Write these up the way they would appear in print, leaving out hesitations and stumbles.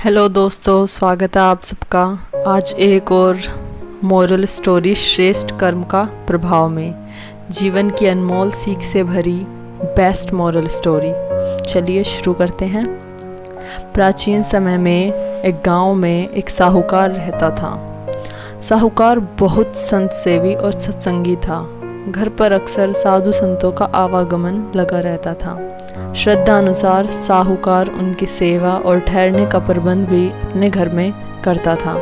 Hello दोस्तों, स्वागत है आप सबका आज एक और मोरल स्टोरी श्रेष्ठ कर्म का प्रभाव में जीवन की अनमोल सीख से भरी बेस्ट मोरल स्टोरी। चलिए शुरू करते हैं। प्राचीन समय में एक गांव में एक साहूकार रहता था। साहूकार बहुत संत सेवी और सत्संगी था। घर पर अक्सर साधु संतों का आवागमन लगा रहता था। श्रद्धा अनुसार साहूकार उनकी सेवा और ठहरने का प्रबंध भी अपने घर में करता था।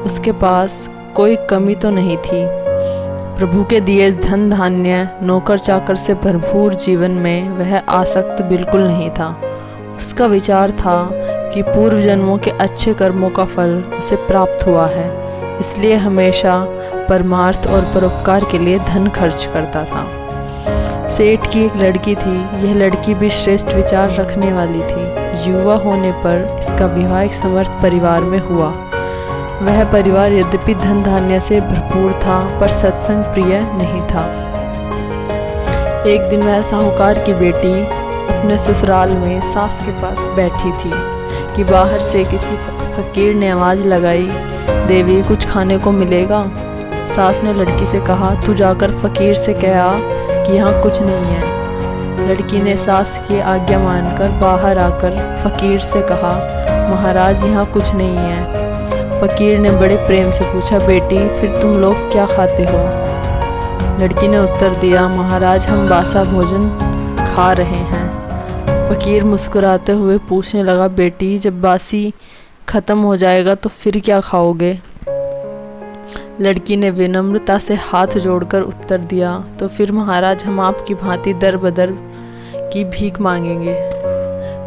उसके पास कोई कमी तो नहीं थी। प्रभु के दिए धन धान्य नौकर चाकर से भरपूर जीवन में वह आसक्त बिल्कुल नहीं था। उसका विचार था कि पूर्व जन्मों के अच्छे कर्मों का फल उसे प्राप्त हुआ है, इसलिए हमेशा परमार्थ और परोपकार के लिए धन खर्च करता था। सेठ की एक लड़की थी। यह लड़की भी श्रेष्ठ विचार रखने वाली थी। युवा होने पर इसका विवाह एक समर्थ परिवार में हुआ। वह परिवार यद्यपि धन धान्य से भरपूर था, पर सत्संग प्रिय नहीं था। एक दिन वह साहूकार की बेटी अपने ससुराल में सास के पास बैठी थी कि बाहर से किसी फकीर ने आवाज़ लगाई, देवी कुछ खाने को मिलेगा। सास ने लड़की से कहा, तू जाकर फकीर से कहा कि यहाँ कुछ नहीं है। लड़की ने सास की आज्ञा मानकर बाहर आकर फकीर से कहा, महाराज यहाँ कुछ नहीं है। फकीर ने बड़े प्रेम से पूछा, बेटी फिर तुम लोग क्या खाते हो? लड़की ने उत्तर दिया, महाराज हम बासा भोजन खा रहे हैं। फकीर मुस्कुराते हुए पूछने लगा, बेटी जब बासी खत्म हो जाएगा तो फिर क्या खाओगे? लड़की ने विनम्रता से हाथ जोड़कर उत्तर दिया, तो फिर महाराज हम आपकी भांति दर बदर की भीख मांगेंगे।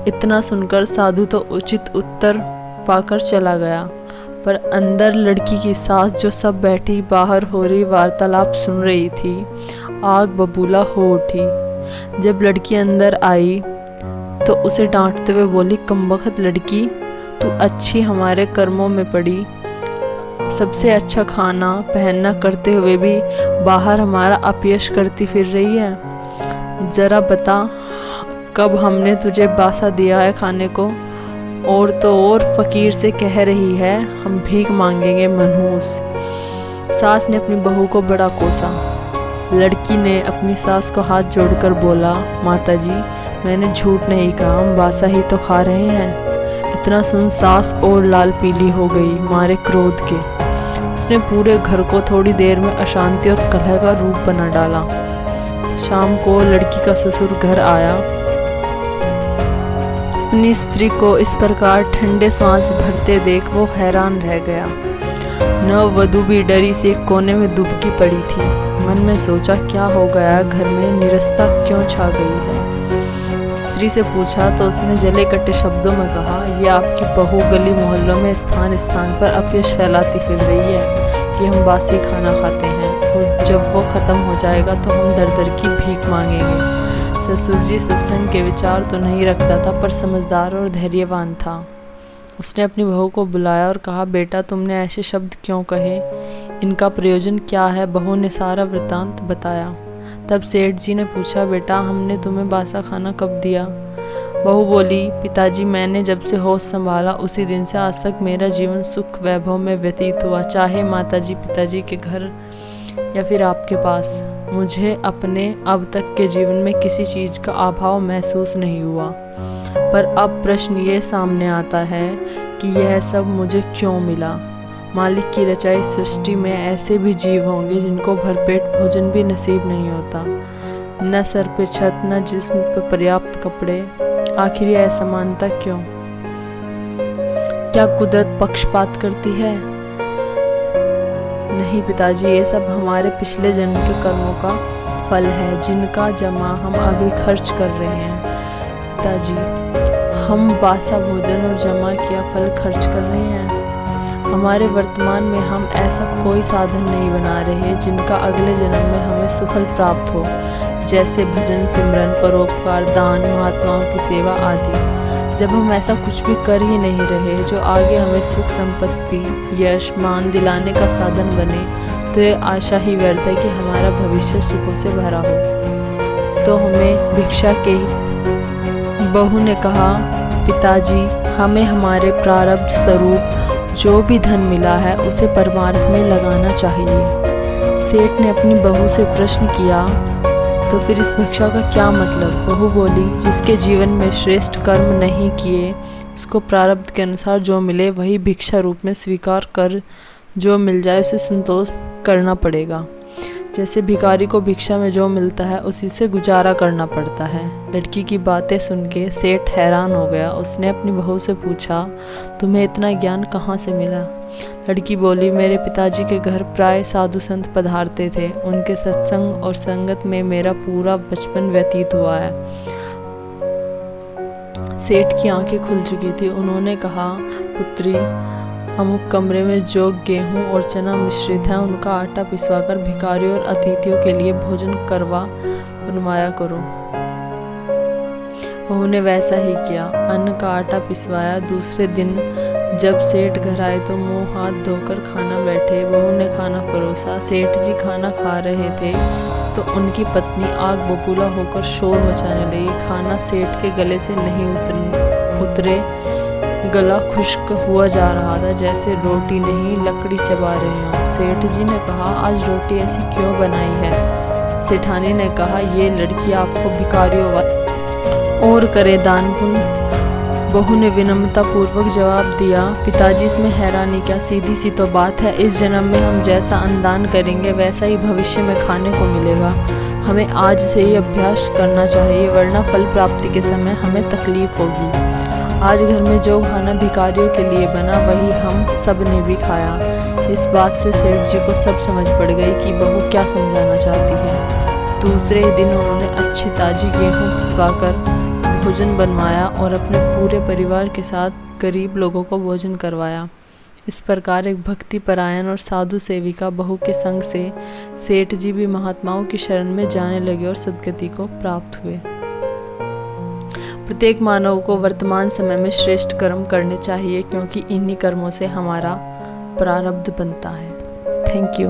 इतना सुनकर साधु तो उचित उत्तर पाकर चला गया, पर अंदर लड़की की सास जो सब बैठी बाहर हो रही वार्तालाप सुन रही थी, आग बबूला हो उठी। जब लड़की अंदर आई तो उसे डांटते हुए बोली, कमबख्त लड़की, तू अच्छी हमारे कर्मों में पड़ी। सबसे अच्छा खाना पहनना करते हुए भी बाहर हमारा अपयश करती फिर रही है। जरा बता कब हमने तुझे बासा दिया है खाने को? और तो और फकीर से कह रही है हम भीख मांगेंगे, मनहूस। सास ने अपनी बहू को बड़ा कोसा। लड़की ने अपनी सास को हाथ जोड़कर बोला, माताजी मैंने झूठ नहीं कहा, हम बासा ही तो खा रहे हैं। इतना सुन सास और लाल पीली हो गई मारे क्रोध के। उसने पूरे घर को थोड़ी देर में अशांति और कलह का रूप बना डाला। शाम को लड़की का ससुर घर आया। अपनी स्त्री को इस प्रकार ठंडे सांस भरते देख वो हैरान रह गया। नववधू भी डरी से एक कोने में दुबकी पड़ी थी। मन में सोचा, क्या हो गया, घर में निरस्ता क्यों छा गई है? स्त्री से पूछा तो उसने जले कटे शब्दों में कहा, ये आपकी बहू गली मोहल्लों में स्थान स्थान पर अपयश फैलाती फिर रही है कि हम बासी खाना खाते हैं और जब वो ख़त्म हो जाएगा तो हम दर दर की भीख मांगेंगे। ससुर जी सत्संग के विचार तो नहीं रखता था, पर समझदार और धैर्यवान था। उसने अपनी बहू को बुलाया और कहा, बेटा तुमने ऐसे शब्द क्यों कहे? इनका प्रयोजन क्या है? बहू ने सारा वृत्तांत बताया। तब सेठ जी ने पूछा, बेटा हमने तुम्हें बासा खाना कब दिया? बहू बोली, पिताजी मैंने जब से होश संभाला उसी दिन से आज तक मेरा जीवन सुख वैभव में व्यतीत हुआ, चाहे माताजी पिताजी के घर या फिर आपके पास। मुझे अपने अब तक के जीवन में किसी चीज़ का अभाव महसूस नहीं हुआ, पर अब प्रश्न ये सामने आता है कि यह सब मुझे क्यों मिला? मालिक की रचाई सृष्टि में ऐसे भी जीव होंगे जिनको भरपेट भोजन भी नसीब नहीं होता, न सर पे छत न जिस्म पे पर्याप्त कपड़े। आखिर यह असमानता क्यों? क्या कुदरत पक्षपात करती है? नहीं पिताजी, ये सब हमारे पिछले जन्म के कर्मों का फल है, जिनका जमा हम अभी खर्च कर रहे हैं। पिताजी हम बासा भोजन और जमा किया फल खर्च कर रहे हैं। हमारे वर्तमान में हम ऐसा कोई साधन नहीं बना रहे जिनका अगले जन्म में हमें सुफल प्राप्त हो, जैसे भजन सिमरन परोपकार दान महात्माओं की सेवा आदि। जब हम ऐसा कुछ भी कर ही नहीं रहे जो आगे हमें सुख संपत्ति यश मान दिलाने का साधन बने, तो ये आशा ही व्यर्थ है कि हमारा भविष्य सुखों से भरा हो। तो हमें भिक्षा के ही। बहू ने कहा, पिताजी हमें हमारे प्रारब्ध स्वरूप जो भी धन मिला है उसे परमार्थ में लगाना चाहिए। सेठ ने अपनी बहू से प्रश्न किया, तो फिर इस भिक्षा का क्या मतलब? बहू बोली, जिसके जीवन में श्रेष्ठ कर्म नहीं किए उसको प्रारब्ध के अनुसार जो मिले वही भिक्षा रूप में स्वीकार कर, जो मिल जाए उसे संतोष करना पड़ेगा। जैसे भिखारी को भिक्षा में जो मिलता है उसी से गुजारा करना पड़ता है। लड़की की बातें सुन के सेठ हैरान हो गया। उसने अपनी बहू से पूछा, तुम्हें इतना ज्ञान कहाँ से मिला? लड़की बोली, मेरे पिताजी के घर प्राय साधु संत पधारते थे। उनके सत्संग और संगत में मेरा पूरा बचपन व्यतीत हुआ है। सेठ की आंखें खुल चुकी थी। उन्होंने कहा, पुत्री, अमुक कमरे में जो गेहूं और चना मिश्रित है उनका आटा पिसवाकर भिखारियों और अतिथियों के लिए भोजन बनवाया करो। बहू ने वैसा ही किया। अन्न का आटा पिसवाया। दूसरे दिन जब सेठ घर आए तो मुंह हाथ धोकर खाना बैठे। बहू ने खाना परोसा। सेठ जी खाना खा रहे थे तो उनकी पत्नी आग बबूला होकर शोर मचाने लगी। खाना सेठ के गले से नहीं उतरे। गला खुश्क हुआ जा रहा था, जैसे रोटी नहीं लकड़ी चबा रहे हों। सेठ जी ने कहा, आज रोटी ऐसी क्यों बनाई है? सेठानी ने कहा, ये लड़की आपको भिखारियों और करे दान पुण्य। बहू ने विनम्रता पूर्वक जवाब दिया, पिताजी इसमें हैरानी क्या, सीधी सी तो बात है। इस जन्म में हम जैसा अन्नदान करेंगे वैसा ही भविष्य में खाने को मिलेगा। हमें आज से ही अभ्यास करना चाहिए, वरना फल प्राप्ति के समय हमें तकलीफ होगी। आज घर में जो खाना भिखारियों के लिए बना वही हम सब ने भी खाया। इस बात से सेठ जी को सब समझ पड़ गई कि बहू क्या समझाना चाहती है। दूसरे ही दिन उन्होंने अच्छी ताजी गेहूं पिसवाकर भोजन बनवाया और अपने पूरे परिवार के साथ गरीब लोगों को भोजन करवाया। इस प्रकार एक भक्ति परायण और साधु सेविका बहू के संग से सेठ जी भी महात्माओं की शरण में जाने लगे और सद्गति को प्राप्त हुए। प्रत्येक मानव को वर्तमान समय में श्रेष्ठ कर्म करने चाहिए, क्योंकि इन्हीं कर्मों से हमारा प्रारब्ध बनता है। Thank you.